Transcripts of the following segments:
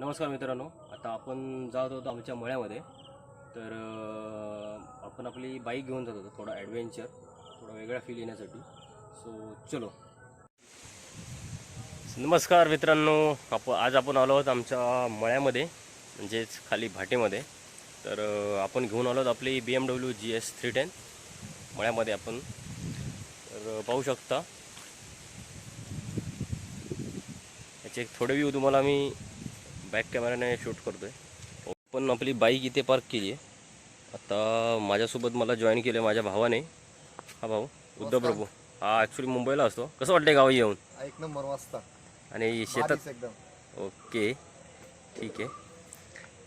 नमस्कार मित्रांनो, आता आपण जात होतो आमच्या मळ्यामध्ये. तर आपण आपली बाईक घेऊन जात होतो, थोडा ॲडव्हेंचर, थोडा वेगळा फील येण्यासाठी. सो चलो. नमस्कार मित्रांनो, आज आपण आलो आहोत आमच्या मळ्यामध्ये, म्हणजेच खाली भाटेमध्ये. तर आपण घेऊन आलो आहोत आपली BMW GS 310 मळ्यामध्ये आपण. तर पाहू शकता याचे थोडे व्ह्यू तुम्हाला मी बॅक कॅमेराने शूट करतो आहे. पण आपली बाईक इथे पार्क केली आहे. आता माझ्यासोबत मला जॉईन केलं माझ्या भावाने. हा भाऊ उद्धव प्रभू, हा ॲक्च्युली मुंबईला असतो. कसं वाटतंय गावी येऊन? एक नंबर वाजता आणि शेतात एकदम ओके, ठीक आहे.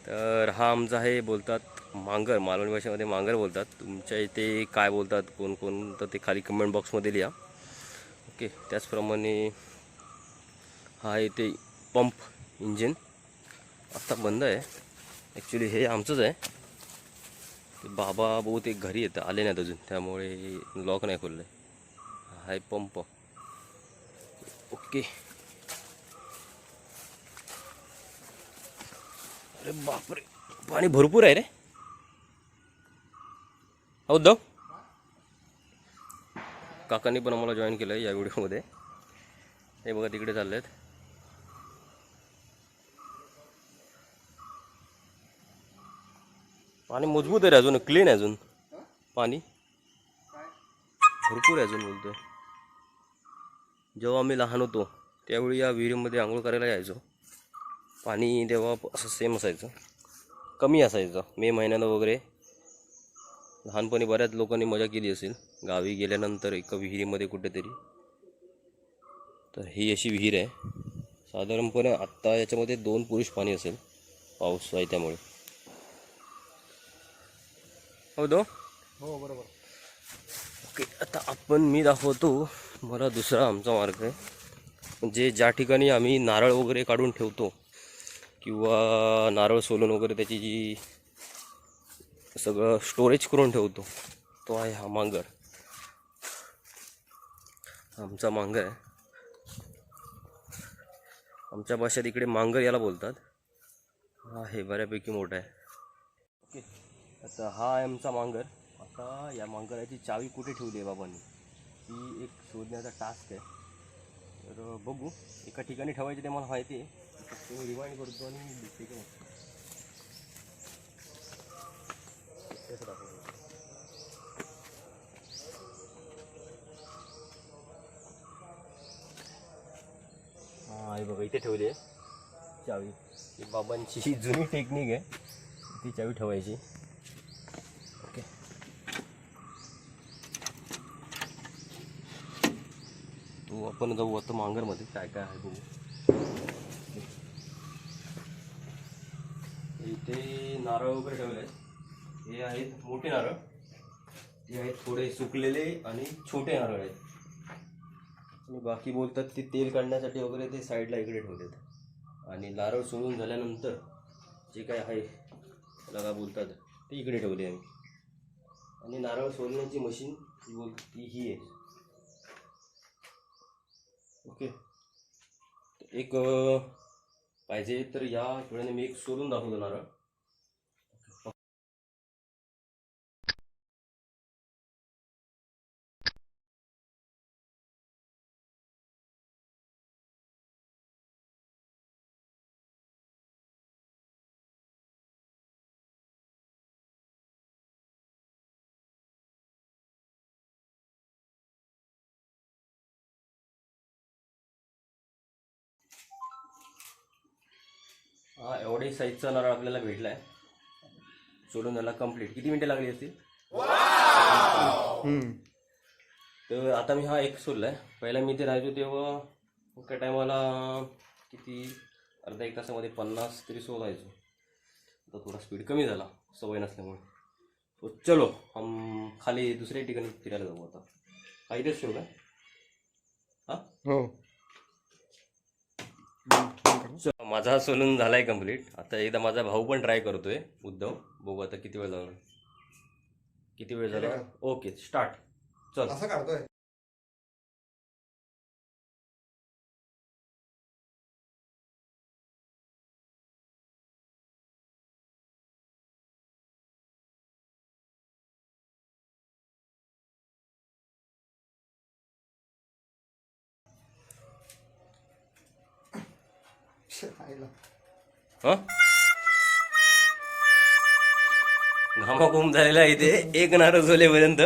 तर हा आमचा आहे, बोलतात मांगर, मालवणी भाषेमध्ये मांगर बोलतात. तुमच्या इथे काय बोलतात, कोण कोण, तर ते खाली कमेंट बॉक्समध्ये लिहा. ओके, त्याचप्रमाणे हा आहे ते पंप इंजिन. आत्ता बंद आहे ॲक्च्युली, हे आमचंच आहे. ते बाबा बहुतेक घरी येतं, आले नाहीत अजून, त्यामुळे लॉक नाही खोललं आहे. हाय पंप. ओके. अरे बापरे, पाणी भरपूर आहे रे. उद्धव काकांनी पण आम्हाला जॉईन केलं आहे या व्हिडिओमध्ये. हे बघा तिकडे चालले आहेत. पाणी मजबूत आहे रे, अजून क्लीन आहे, अजून पाणी भरपूर आहे अजून बोलतोय. जेव्हा आम्ही लहान होतो त्यावेळी या विहिरीमध्ये आंघोळ करायला यायचो. पाणी तेव्हा असं सेम असायचं, कमी असायचं. मे महिन्यानं वगैरे लहानपणी बऱ्याच लोकांनी मजा केली असेल गावी गेल्यानंतर एका विहिरीमध्ये कुठेतरी. तर ही अशी विहीर आहे. साधारणपणे आत्ता याच्यामध्ये 2 पुरुष पाणी असेल, पाऊस आहे त्यामुळे. हो बरोबर. ओके, आता मी दाखवतो मला दुसरा आमचा मार्ग आहे. म्हणजे ज्या ठिकाणी आम्ही नारळ वगैरे काढून ठेवतो किंवा नारळ सोलून वगैरे त्याची जी सगळं स्टोरेज करून ठेवतो, तो आहे हा मांगर. आमचा मांगर आहे. आमच्या भाषेत इकडे मांगर याला बोलतात. हा हे बऱ्यापैकी मोठा आहे. ओके, आता हा आहे आमचा मांगर. आता या मांगराची चावी कुठे ठेवली आहे बाबांनी, ही एक शोधण्याचा टास्क आहे. तर बघू, एका ठिकाणी ठेवायची ते मला माहिती आहे. तो रिवाइंड करतो आणि दिसते की मस्त. हां, हे बघा इथे ठेवली आहे चावी. ही बाबांची जुनी टेक्निक आहे, ती चावी ठेवायची. ओके, तो आपण जाऊ आता मांगरमध्ये, काय काय आहे बघू. इथे नारळ वगैरे ठेवले आहेत. हे आहेत मोठे नारळ, हे आहेत थोडे सुकलेले आणि छोटे नारळ आहेत. आणि बाकी बोलतात ते तेल काढण्यासाठी वगैरे ते साईडला इकडे ठेवलेत. आणि नारळ सोलून झाल्यानंतर जे काय आहे त्याला काय बोलतात ते इकडे ठेवले आम्ही. आणि नारळ सोलण्याची मशीन ती ही आहे. ओके, एक पाहिजे तर या वेळेने मी एक सोलून दाखवतो नारळ. हा एवढी साईजचा नारळ आपल्याला भेटला आहे. सोडून झाला कंप्लीट. किती मिनिटं लागली असतील? तर आता मी हा एक सोडला आहे. पहिला मी इथे राहायचो तेव्हा एका टायमाला किती अर्धा एक तासामध्ये 50 तरी सोलायचो. आता थोडा स्पीड कमी झाला सवय नसल्यामुळे. तो चलो हम खाली दुसऱ्या ठिकाणी फिरायला जाऊ आता. हा इथेच ठेवू का? हां हो. माझा सोलून झालाय कंप्लीट. आता एकदा माझा भाऊ पण ट्राय करतोय, उद्धव. बघू आता किती वेळ झाला. Okay, start. चल. असं काढतोय. आईला. हा घामाघूम झालेला आहे इथे एक नारळ झोलेपर्यंत.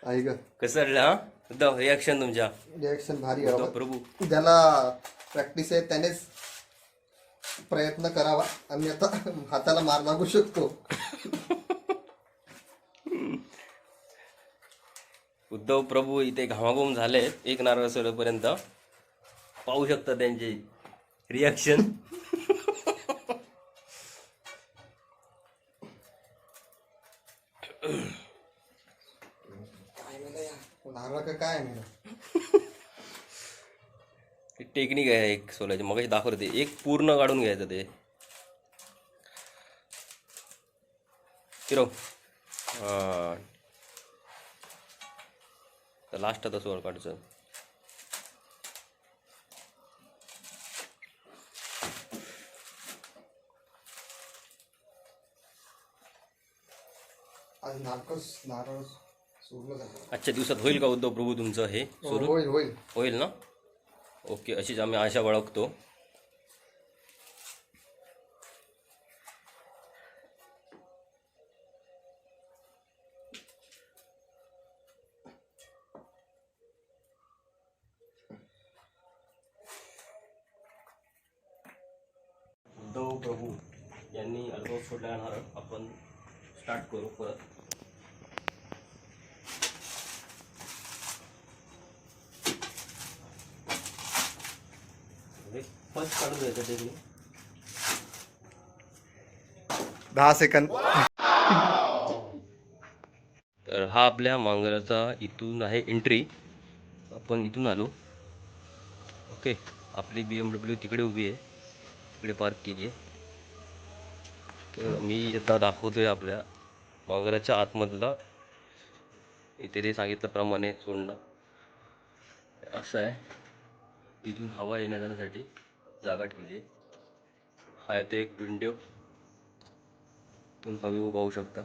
आई ग कसं वाटलं हा उद्धव रिॲक्शन तुमच्या? रिॲक्शन भारी उद्धव आहे. प्रभू ज्याला प्रॅक्टिस आहे त्यानेच प्रयत्न करावा. आम्ही आता हाताला मार लागू शकतो. उद्धव प्रभू इथे घामाघूम झाले एक नारळ सोलेपर्यंत. पाहू शकता त्यांचे रिॲक्शन. नारळ का काय आहे? टेक्निक आहे एक सोलायची मग दाखवते. एक पूर्ण काढून घ्यायचं ते फिरव. हां लास्ट आता सोळ काढायचं. आज नारळ सोडलं जातं. आजच्या दिवसात होईल का उद्धव प्रभू तुमचं हे सुरू? होईल होईल. होईल ना? ओके, अशीच आम्ही आशा बाळगतो. उद्धव प्रभू यांनी अल्बम सोडला नारळ आपण स्टार्ट करू परत. फर्स्ट काढून घ्यायचं ते 10 सेकंद. तर हा आपल्या मांगराचा इथून आहे एंट्री. आपण इथून आलो. ओके, आपली BMW तिकडे उभी आहे, तिकडे पार्क केली आहे. तर मी आता दाखवतोय आपल्या मांगराच्या आतमधला. इथे ते सांगितल्याप्रमाणे सोडणं असं आहे. तिथून हवा येण्या जाण्यासाठी जागा ठेवली आहे. हा ते एक विंडो तुम्ही हवी पाहू शकता.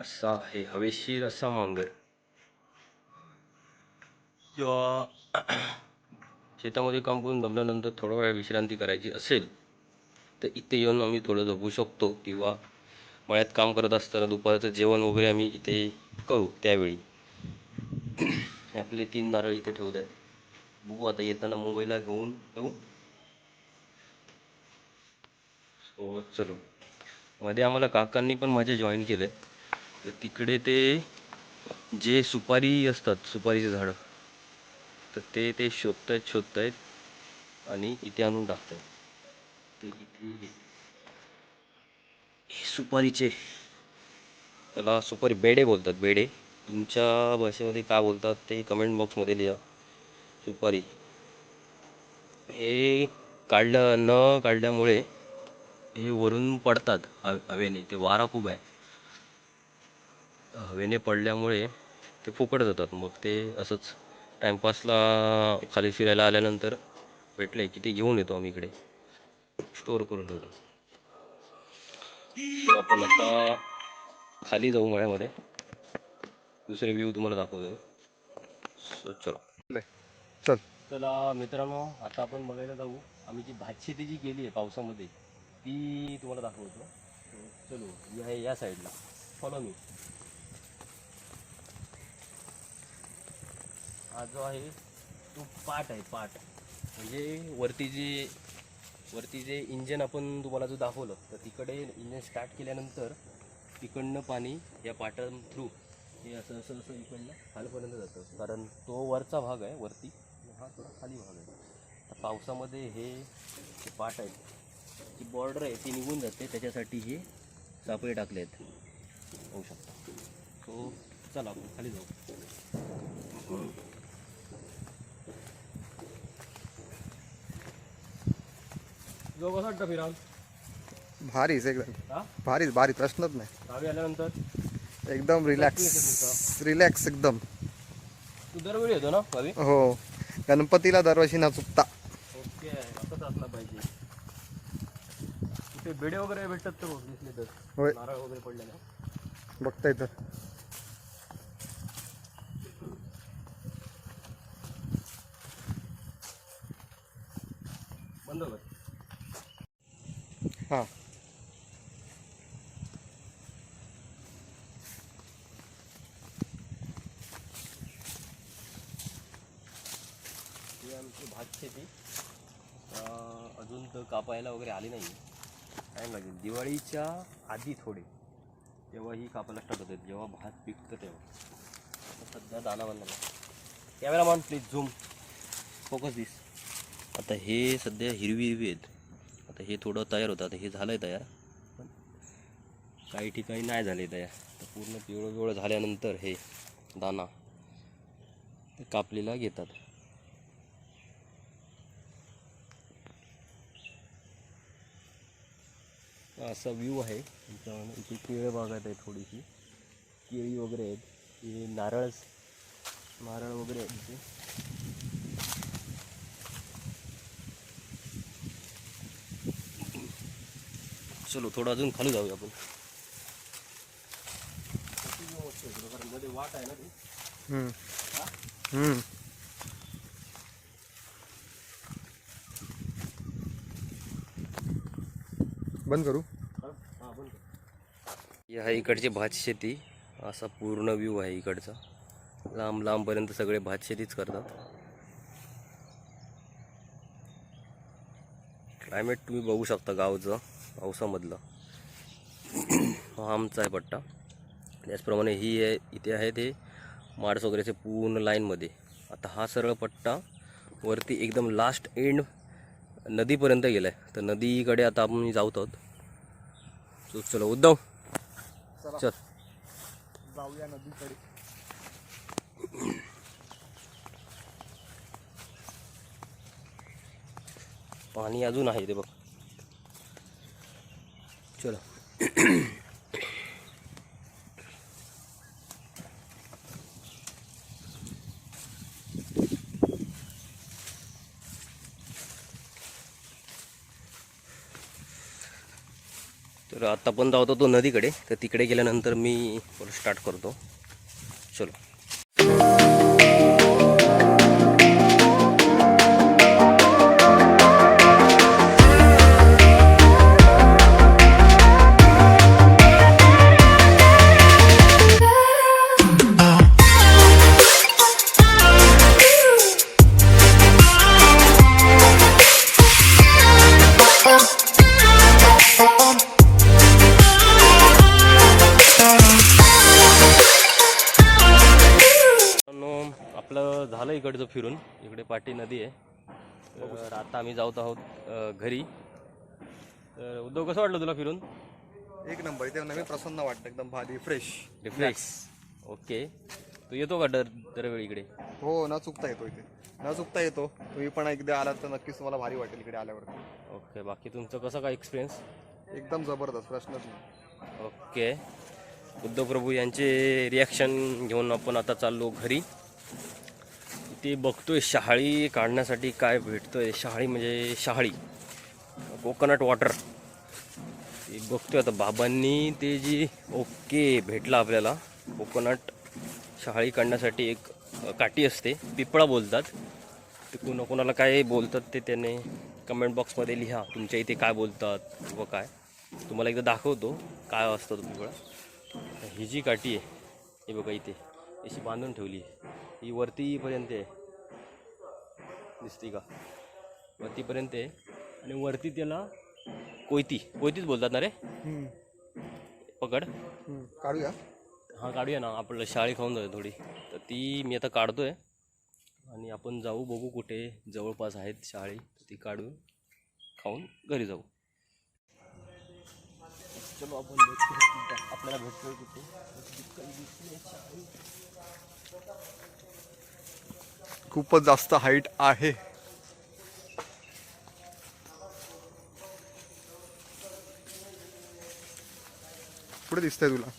असा आहे हवेशीर असा मांगर. किंवा शेतामध्ये काम करून दमल्यानंतर थोडा वेळ विश्रांती करायची असेल तर इथे येऊन आम्ही थोडं झोपू शकतो. किंवा मळ्यात काम करत असताना दुपारचं जेवण वगैरे आम्ही इथे करू त्यावेळी. आपले 3 नारळ इथे ठेवतात. बघू आता येताना मुंबईला घेऊन जाऊ. हो चलो. मध्ये आम्हाला काकांनी पण माझे जॉईन केले. तर तिकडे ते जे सुपारी असतात सुपारीचे झाडं तर ते शोधतायत आणि इथे आणून टाकतायत. ते इथे हे सुपारीचे त्याला सुपारी बेडे बोलतात. बेडे तुमच्या भाषेमध्ये काय बोलतात ते कमेंट बॉक्समध्ये लिहा. सुपारी हे काढल्यामुळे हे वरून पडतात हवेने. ते वारा खूप आहे, हवेने पडल्यामुळे ते फुकट जातात. मग ते असंच टाईमपासला खाली फिरायला आल्यानंतर भेटले की ते घेऊन येतो आम्ही इकडे स्टोअर करून ठेवतो. तर आपण आता खाली जाऊ मळ्यामध्ये. दुसरे व्ह्यू तुम्हाला दाखवतो. चलो चल. चला मित्रांनो, आता आपण बघायला जाऊ. आम्ही जी भातशेती जी केली आहे पावसामध्ये ती तुम्हाला दाखवतो. चलो ही आहे या साईडला, फॉलो मी. हा जो आहे तो पाट आहे. पाट म्हणजे वरती जे इंजन आपण तुम्हाला जो दाखवलं तर तिकडे इंजन स्टार्ट केल्यानंतर तिकडनं पाणी या पाटा थ्रू हे असं असं असं इकडनं खालीपर्यंत जातं. कारण तो वरचा भाग आहे वरती, हा थोडा खाली भाग आहे. तर पावसामध्ये हे जे पाट आहेत जी बॉर्डर आहे ती निघून जाते, त्याच्यासाठी हे सापळे टाकले आहेत होऊ शकता. सो चला आपण खाली जाऊ. जो कसा वाटतं फिराल? भारीच एकदम. हा भारीच भारी, प्रश्नच नाही. गावी आल्यानंतर एकदम रिलॅक्स एकदम. तू दरवेळी येतो ना गावी? हो, गणपतीला दरवर्षी न चुकता. ओके, असंच असलं पाहिजे. कुठे बेडे वगैरे भेटतात तर दिसले तर होय. नारळ वगैरे पडले ना. बघता येतं. बंद कर. हां ही आमची भात शेती अजून तर कापायला वगैरे आली नाही. टाईम लागेल. दिवाळीच्या आधी थोडे तेव्हा ही कापायला स्टार्ट होते, जेव्हा भात पिकतं तेव्हा. आता सध्या दाना बनला. कॅमेरामॅन प्लीज झूम फोकस दिस. आता हे सध्या हिरवी हिरवी आहेत. आता हे थोडं तयार होतं. आता हे झालं आहे तयार, पण काही ठिकाणी नाही झाले तयार. तर पूर्ण पिवळं पिवळं झाल्यानंतर हे दाना ते कापलेला घेतात. असा व्ह्यू आहे तुमच्याकडे. इथे केळं बागायत आहे, थोडीशी केळी वगैरे आहेत. हे नारळ वगैरे आहेत इथे. चलो थोडं अजून खाली जाऊया आपण. कारण मध्ये वाट आहे ना ती. बंद करू. हां बंद. ह्या इकडची भात शेती असा पूर्ण व्ह्यू आहे इकडचा. लांब लांबपर्यंत सगळे भात शेतीच करतात. क्लायमेट तुम्ही बघू शकता गावचं पावसामधलं. हा आमचा आहे पट्टा. त्याचप्रमाणे ही आहे इथे आहे ते माडस वगैरेचे पूर्ण लाईनमध्ये. आता हा सरळ पट्टा वरती एकदम लास्ट एंड नदीपर्यंत गेला आहे. तर नदीकडे आता आपण जाऊत आहोत. सो चलो उद्धव चल जाऊया नदीकडे. पाणी अजून आहे ते बघ. चलो तर आता पण जाऊतो तो नदीकडे. तर तिकडे गेल्यानंतर मी स्टार्ट करतो. चलो. आपलं झालं इकडचं फिरून. इकडे पाटी नदी आहे. तर आता आम्ही जात आहोत घरी. तर उद्धव कसं वाटलं तुला फिरून? एक नंबर. इथे नवीन प्रसन्न वाटतं, एकदम भारी फ्रेश. रिफ्रेश. ओके. तू येतो का दरवेळी इकडे? हो, न चुकता येतो इथे. न चुकता येतो. तुम्ही पण एकदा आलात तर नक्कीच तुम्हाला भारी वाटेल इकडे आल्यावरती. ओके. बाकी तुमचं कसं काय एक्सपिरियन्स? एकदम जबरदस्त, प्रश्नच नाही. ओके. उद्धव प्रभू यांचे रिॲक्शन घेऊन आपण आता चाललो घरी. ते बघतोय शहाळी काढण्यासाठी काय भेटतोय. शहाळी म्हणजे शहाळी कोकोनट वॉटर. ते बघतोय आता बाबांनी ते जी ओके भेटला आपल्याला. कोकोनट शहाळी काढण्यासाठी एक काठी असते, पिपळा बोलतात. ते कोणाला काय बोलतात ते त्याने कमेंट बॉक्समध्ये लिहा. तुमच्या इथे काय बोलतात किंवा काय. तुम्हाला एकदा दाखवतो काय असतं तो पिपळा. ही जी काठी आहे हे बघा इथे अशी बांधून ठेवली आहे. ही वरतीपर्यंत आहे, दिसते का? वरतीपर्यंत आहे. आणि वरती त्याला कोयतीच बोलतात ना रे. पकड. काढूया. हा काढूया ना, आपल्याला शाळी खाऊन जाऊ थोडी. तर ती मी आता काढतोय आणि आपण जाऊ बघू कुठे जवळपास आहेत शाळी. ती काढून खाऊन घरी जाऊ. चलो आपण आपल्याला भेटतोय कुठे. खूपच जास्त हाईट आहे. पुढे दिसतंय तुला?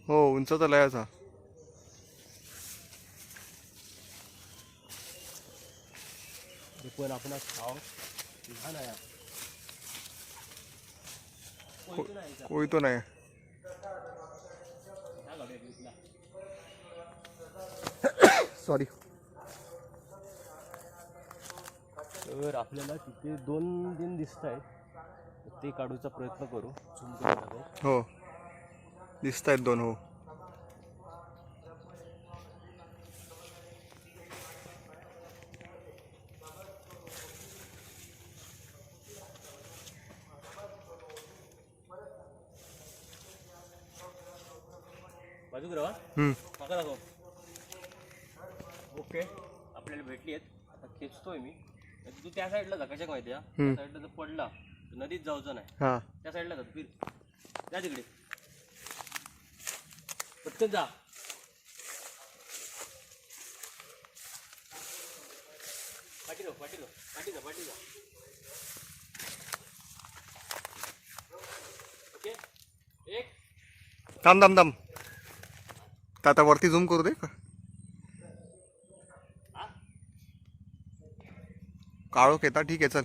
हो, उंच तर लयाचा. पण आपण खाऊ ना यार. कोई तो नाही. सॉरी. तर आपल्याला तिथे 2 दिन दिसत आहेत, ते काढूचा प्रयत्न करू. झूम करून दाखव. हो दिसत आहेत 2. हो बाजू करा माका दाखव. ओके आपल्याला भेटली आहेत. आता खेचतोय मी. तू त्या साईडला जा. कशा माहिती आहे त्या साईडला जर पडला तर नदीत जाऊचं नाही. त्या साईडला जा. फिर जा तिकडे. पटकन जा. पाठी जा. ओके. एक थांब. आता वरती झूम करू दे. काळोख येता. ठीक आहे चल.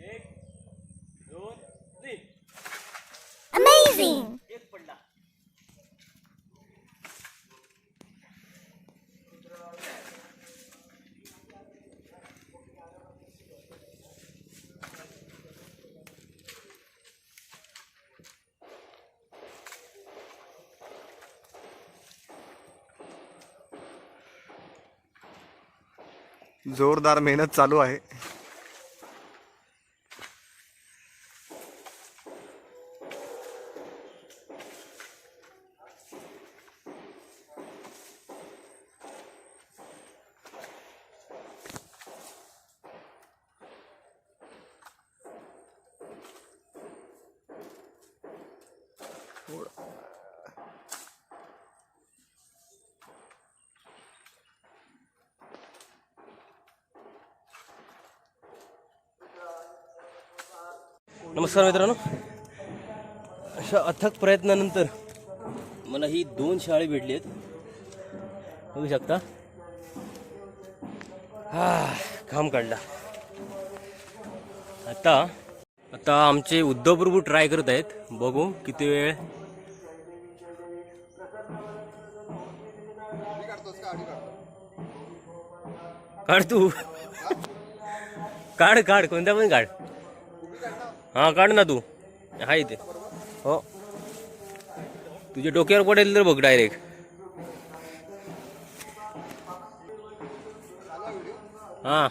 1 2 3. Amazing! एक पडला. जोरदार मेहनत चालू आहे. नमस्कार मित्रांनो. अशा अथक प्रयत्नानंतर मला ही 2 शाळे भेटली आहेत. बघू शकता. घाम काढला. आता आमचे उद्धव प्रभू ट्राय करत आहेत. बघू किती वेळ. काढ तू. काढ कोणत्या पण काढ. हा काढ ना तू. हाय ते. हो तुझ्या डोक्यावर पडेल तर बघ डायरेक्ट. हा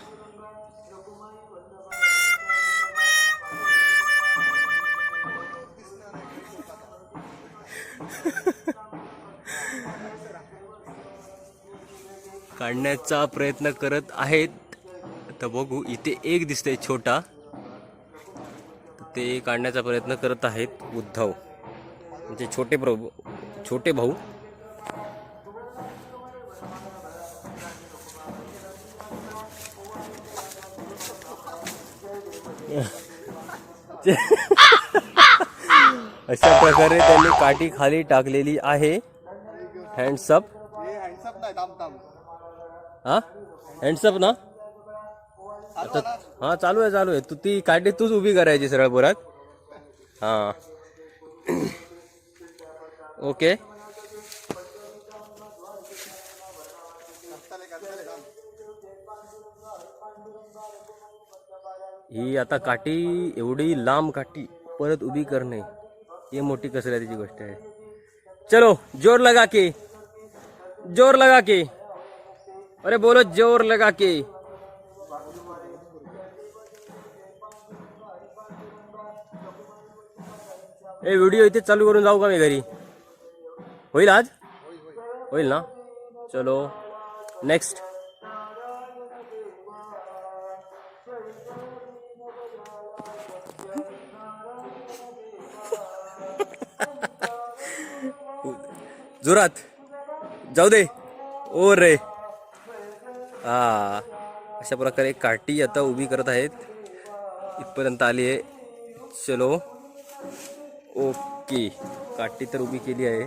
काढण्याचा प्रयत्न करत आहेत. तर बघू. इथे एक दिसतंय छोटा. ते काढण्याचा प्रयत्न करत आहेत उद्धव म्हणजे छोटे भाऊ. अशा प्रकारे त्यांनी काठी खाली टाकलेली आहे. हँड्सअप. हा हँड्सअप ना. आता हा चालू आहे. तू ती काठी तूच उभी करायची सरळ पोरात. हा ओके. ही आता काठी एवढी लांब काठी परत उभी करणे ही मोठी कसरतीची गोष्ट आहे. चलो जोर लगा के. अरे बोलो जोर लगा के. हे व्हिडिओ इथे चालू करून जाऊ का मी घरी. होईल आज. होईल ना. चलो नेक्स्ट. जोरात जाऊ दे. ओ रे. अशा प्रकारे काठी आता उभी करत आहेत. इथपर्यंत आली आहे. चलो ओके. काठी तर उभी केली आहे.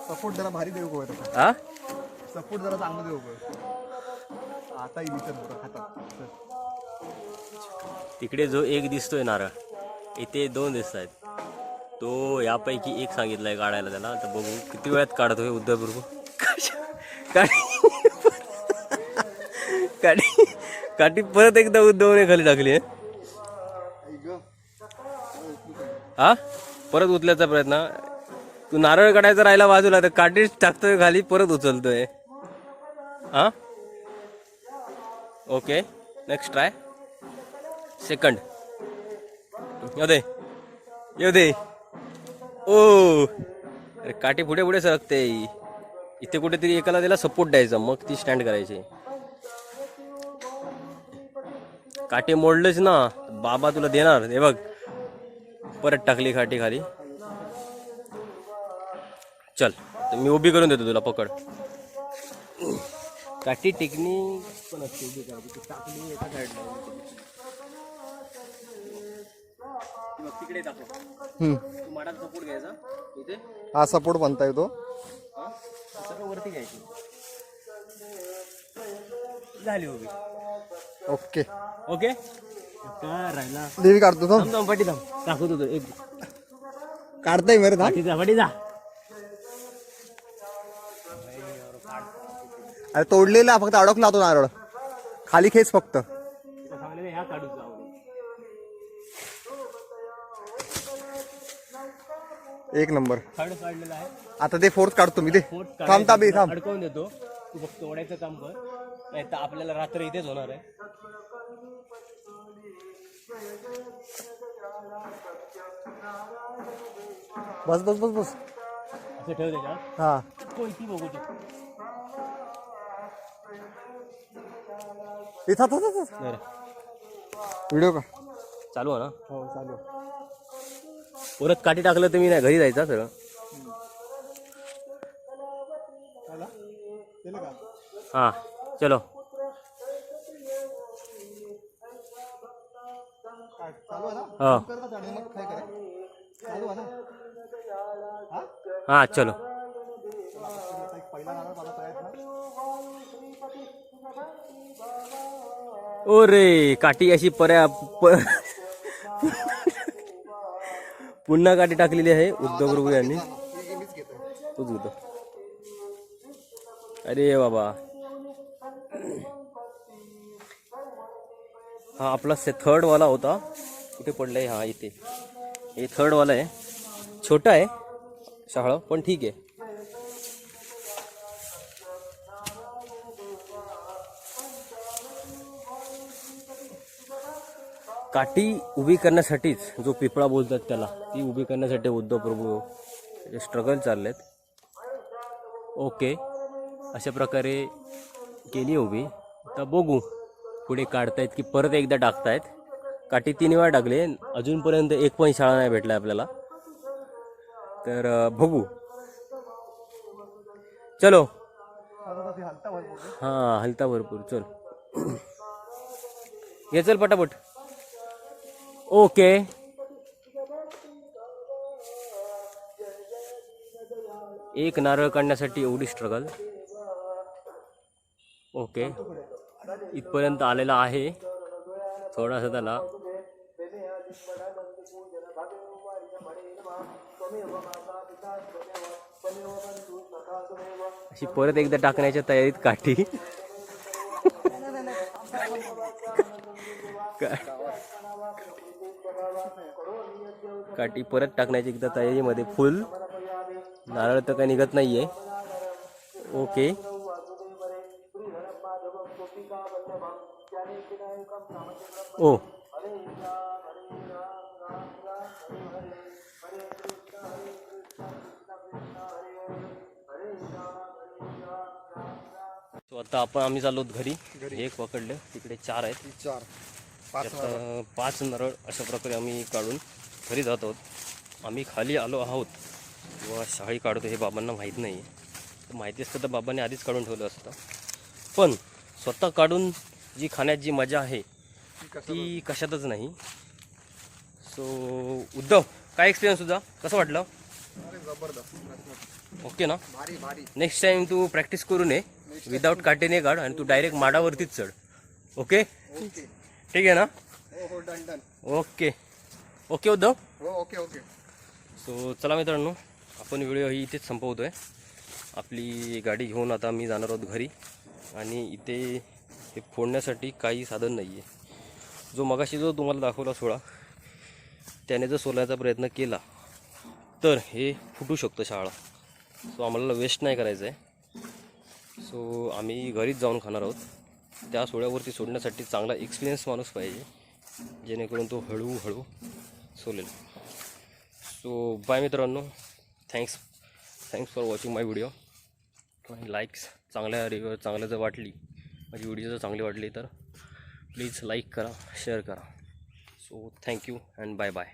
सपोर्ट जरा भारी देऊ. हा सपोर्ट जरा चांगलं देऊ. आता हातात. तिकडे जो एक दिसतोय नारळ, इथे 2 दिसत आहेत. तो यापैकी एक सांगितलाय काढायला त्याला. तर बघू किती वेळात काढतोय उद्धव प्रभू. काठी काठी परत एकदा उद्धवने खाली टाकली आहे. हा परत उचलायचा प्रयत्न. तू नारळ काढायचा राहिला बाजूला तर काठीच टाकतोय खाली, परत उचलतोय. हा ओके, नेक्स्ट ट्राय. सेकंड येऊ दे. ओ अरे काठी पुढे पुढे सरकते. इथे कुठेतरी एकाला त्याला सपोर्ट द्यायचा, मग ती स्टँड करायची. काठी मोडलेच ना बाबा, तुला देणार. हे बघ परत टाकली काठी खाली. चल तर मी उभी करून देतो तुला, पकड. काठी टेक्निक पण असते उभी करायची. टाकली एका साईडला, तिकडे टाकू. माडात सपोर्ट घ्यायचा इथे. हा सपोर्ट बनता येतो. सगळं वरती घ्यायची. झाली उभी. ओके ओके काय राहिला. देवी काढतो तो. थांब पाठी थांब, दाखवतो तो. एक काढताय मेरे थांब. पाठी जा. अरे तोडलेला, फक्त अडकला तो नारळ खाली. खेच फक्त. ह्या काढू. एक नंबर. थर्ड काढलेला आहे. आता ते फोर्थ काढतो मी. ते थांब ताबी थांब. अडकवून देतो. तू फक्त ओढायचं काम कर, नाही तर आपल्याला रात्र इथेच होणार आहे. बस बस बस बस. असं ठेव त्याच्यात. हा कोणती बघू शकतो. व्हिडिओ का चालू आहे ना. हो चालू. परत काठी टाकलं तर मी नाही घरी जायचं सगळं. हा चलो. हा हा चलो. ओ रे काठी अशी पुन्हा काठी टाकलेली आहे उद्धव प्रभू यांनी. तूच घेतो. अरे बाबा, हा आपला थर्ड वाला होता. कुठे पडलाय. हा इथे. हे थर्ड वाला आहे. छोटा आहे शहाळ, पण ठीक आहे. काठी उभी करण्यासाठीच जो पिपळा बोलतात त्याला, ती उभी करण्यासाठी उद्धव प्रभू स्ट्रगल चाललेत. ओके, अशा प्रकारे केली उभी. तर बघू पुढे काढतायत की परत एकदा टाकतायत. काठी 3 वेळा टाकले, अजूनपर्यंत एक पण शाळा नाही भेटला आपल्याला. तर बघू. चलो. हा हलता भरपूर. चल ये, चल पटापट. ओके, एक नारळ काढण्यासाठी एवढी स्ट्रगल. ओके, इथपर्यंत आलेला आहे. थोडासा त्याला अशी परत एकदा टाकण्याच्या तयारीत काठी. काठी परत टाकण्याची एकदा तयारीमध्ये फुल. नारळ तर काही निघत नाहीये. ओके, ओ आता आम्ही चाललो घरी. एक पकडलं, तिकडे 4 आहेत. 5 नारळ अशा प्रकारे आम्ही काढून घरी जात आहोत. आम्ही खाली आलो आहोत किंवा शाळी काढतो हे बाबांना माहीत नाही. माहिती असतं तर बाबांनी आधीच काढून ठेवलं असतं. पण स्वतः काढून जी खाण्यात जी मजा आहे ती कशातच नाही. सो उद्धव, काय एक्सपिरियन्स तुझा, कसं वाटलं? जबरदस्त. ओके ना. भारी भारी. नेक्स्ट टाइम तू प्रॅक्टिस करून ये. विदाऊट काटेने काढ आणि तू डायरेक्ट माडावरतीच चढ. Okay okay. ठीक आहे ना. हो done done. Okay okay Uddhav. हो ओके ओके. सो चला मित्रांनो, आपण व्हिडिओ ही इथेच संपवतो आहे. आपली गाडी घेऊन आता मी जाणार आहोत घरी. आणि इथे हे फोडण्यासाठी काही साधन नाही आहे. जो मगाशी जो तुम्हाला दाखवला सोळा, त्याने जर सोलायचा प्रयत्न केला तर हे फुटू शकतं शाळा. सो आम्हाला वेस्ट नाही करायचं आहे. सो आम्ही घरीच जाऊन खाणार आहोत. त्या सोळ्यावरती सोडण्यासाठी चांगला एक्सपिरियन्स माणूस पाहिजे, जेणेकरून तो हळूहळू सोलेल. सो बाय मित्रांनो, thanks for watching my video. आणि लाईक्स चांगल्या जर वाटली, माझी व्हिडिओ जर चांगली वाटली तर प्लीज लाईक करा, शेअर करा. So thank you and bye bye.